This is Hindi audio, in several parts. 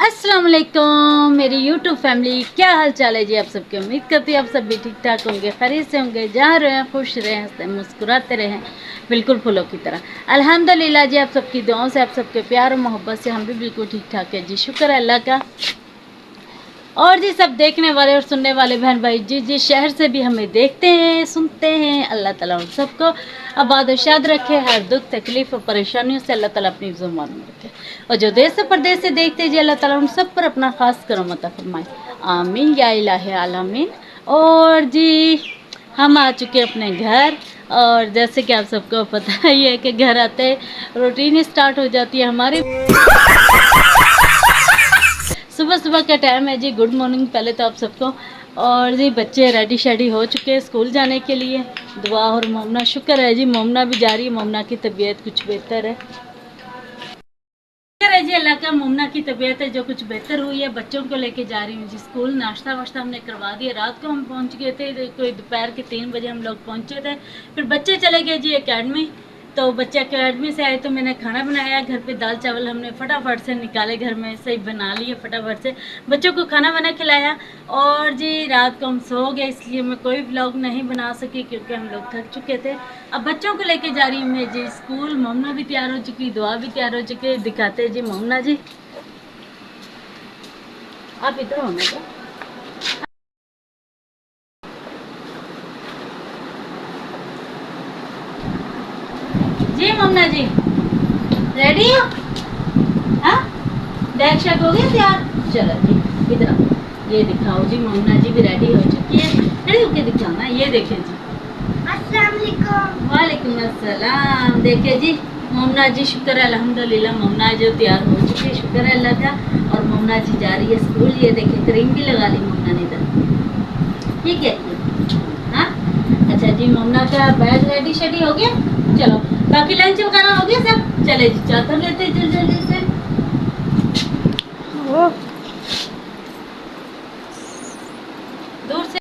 अस्सलाम वालेकुम मेरी यूट्यूब फैमिली, क्या हाल चाल है जी। आप सबकी उम्मीद करती है आप सब भी ठीक ठाक होंगे, खैरियत से होंगे, जहाँ रहें खुश रहें, हंसते मुस्कुराते रहें, बिल्कुल फूलों की तरह। अल्हम्दुलिल्लाह जी, आप सबकी दुआओं से, आप सबके प्यार और मोहब्बत से हम भी बिल्कुल ठीक ठाक है जी। शुक्र है अल्लाह का। और जी सब देखने वाले और सुनने वाले बहन भाई जिस शहर से भी हमें देखते हैं सुनते हैं, अल्लाह ताला उन सबको आबाद और शाद रखे। हर दुख तकलीफ और परेशानियों से अल्लाह ताला अपनी ज़ुबान में रखे। और जो देश से परदेश से देखते हैं जी, अल्लाह ताला उन सब पर अपना खास करम अता फरमाए। आमीन या इलाही आलमीन। और जी हम आ चुके हैं अपने घर। और जैसे कि आप सबको पता ही है कि घर आते रूटीन स्टार्ट हो जाती है हमारी। सुबह सुबह का टाइम है जी। गुड मॉर्निंग पहले तो आप सबको। और जी बच्चे रेडी शेडी हो चुके हैं स्कूल जाने के लिए। दुआ और मोमना, शुक्र है जी मोमना भी जा रही है। मोमना की तबीयत कुछ बेहतर है, शुक्र है जी अल्लाह का। मोमना की तबीयत है जो कुछ बेहतर हुई है। बच्चों को लेके जा रही हूँ जी स्कूल। नाश्ता वाश्ता हमने करवा दिया। रात को हम पहुँच गए थे, कोई दोपहर के 3 बजे हम लोग पहुँचे थे। फिर बच्चे चले गए जी एकेडमी। तो बच्चे अकेडमी से आए तो मैंने खाना बनाया घर पे। दाल चावल हमने फटाफट से निकाले, घर में से ही बना लिए फटाफट से। बच्चों को खाना बना खिलाया। और जी रात को हम सो गए, इसलिए मैं कोई व्लॉग नहीं बना सकी क्योंकि हम लोग थक चुके थे। अब बच्चों को लेके जा रही हूँ मैं जी स्कूल। मोमना भी तैयार हो चुकी, दुआ भी तैयार हो चुकी। दिखाते जी मोमना जी, आप इधर होना का। जी मोमना जी रेडी हो? हाँ, बैग शैग हो गया तैयार? चलो जी इधर आओ, ये दिखाओ जी। मोमना जी भी रेडी हो चुकी है। रेडी होके दिखाना, ये देखे जी। अस्सलाम वालेकुम। वालेकुम अस्सलाम। देखे जी मोमना जी, शुक्र है अल्हम्दुलिल्लाह मोमना जो तैयार हो चुकी है, शुक्र है अल्लाह का। और मोमना जी जा रही है स्कूल। ये देखे क्रीम भी लगा ली मोमना ने इधर, ठीक है। हाँ अच्छा जी, मोमना का बैग रेडी शेडी हो गया। चलो बाकी लंच वगैरह हो गया सब। चले जी चादर लेते जल्दी जल्दी से। दूर से।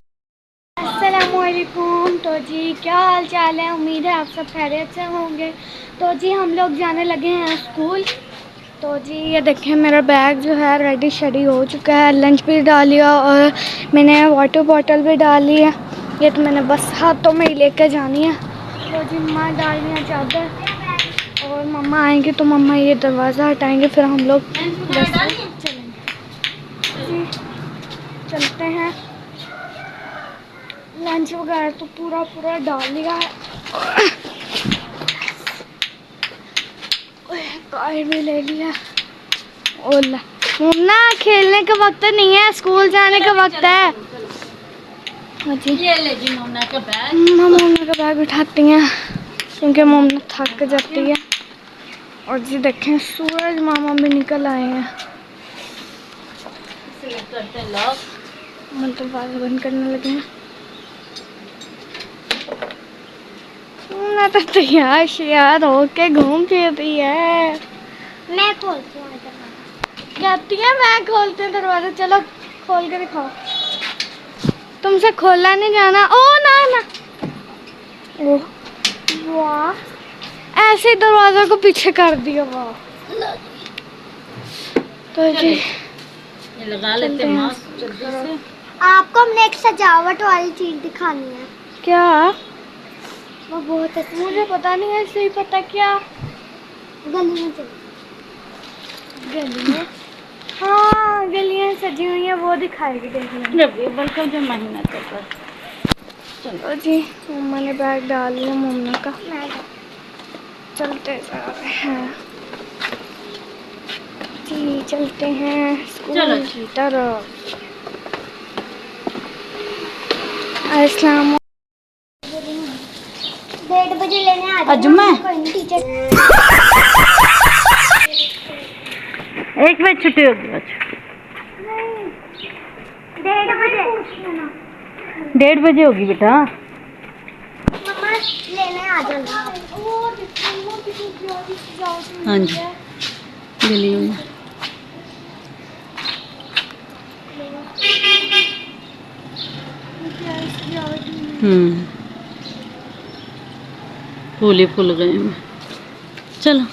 अस्सलामुअलैकुम। तो जी क्या हाल चाल है, उम्मीद है आप सब खैरियत से होंगे। तो जी हम लोग जाने लगे हैं स्कूल। तो जी ये देखें मेरा बैग जो है रेडी शेडी हो चुका है। लंच भी डाल लिया और मैंने वाटर बॉटल भी डाल ली है। ये तो मैंने बस हाथों में ही लेकर जानी है। तो जी मम्मा डाल रही हैं चादर और मम्मा आएंगे तो मम्मा ये दरवाज़ा हटाएंगे, फिर हम लोग बस चलेंगे। जी चलते हैं। लंच वगैरह तो पूरा डाल लिया है। कार भी ले लिया। ओला मुन्ना, खेलने का वक्त नहीं है, स्कूल जाने का वक्त है। ये ले जी मोमना का बैग। मोमना का बैग उठाती हैं क्योंकि मोमना थक जाती है। और जी देखें सूरज मामा भी निकल आए हैं। करते लॉक, मतलब बाल बंद करने लगे हैं। मैं तो तैयार श्यार होके घूम फिर रही है। मैं खोलती हूँ कहती है, मैं खोलती हूँ दरवाजा। चलो खोल के दिखाओ। तुमसे खोला नहीं जाना। ओ ना ना, ओ वाह, ऐसे दरवाजा को पीछे कर दिया। वाह। तो जी ये लगा लेते मास्क जल्दी से। आपको हमने एक सजावट वाली चीज दिखानी है। क्या? वो बहुत अच्छी, मुझे पता नहीं है, सही पता क्या। गली में चलो, गली में। हाँ गलियाँ सजी हुई हैं, वो दिखाएगी। देखना बल्कि जो महीना चल रहा है। चलो जी मम्मा ने बैग डाल लिया मोमना का। चलते जा रहे हैं जी, चलते हैं स्कूल की तरफ। अस्सलाम 1:30 बजे लेने आ जाओ। टीचर 1 बजे छुट्टी होगी। अच्छा 1:30 बजे 1:30 बजे होगी बेटा। मम्मा लेने आ जाना। हाँ जी गली में। फूल ही फूल गए हैं। चलो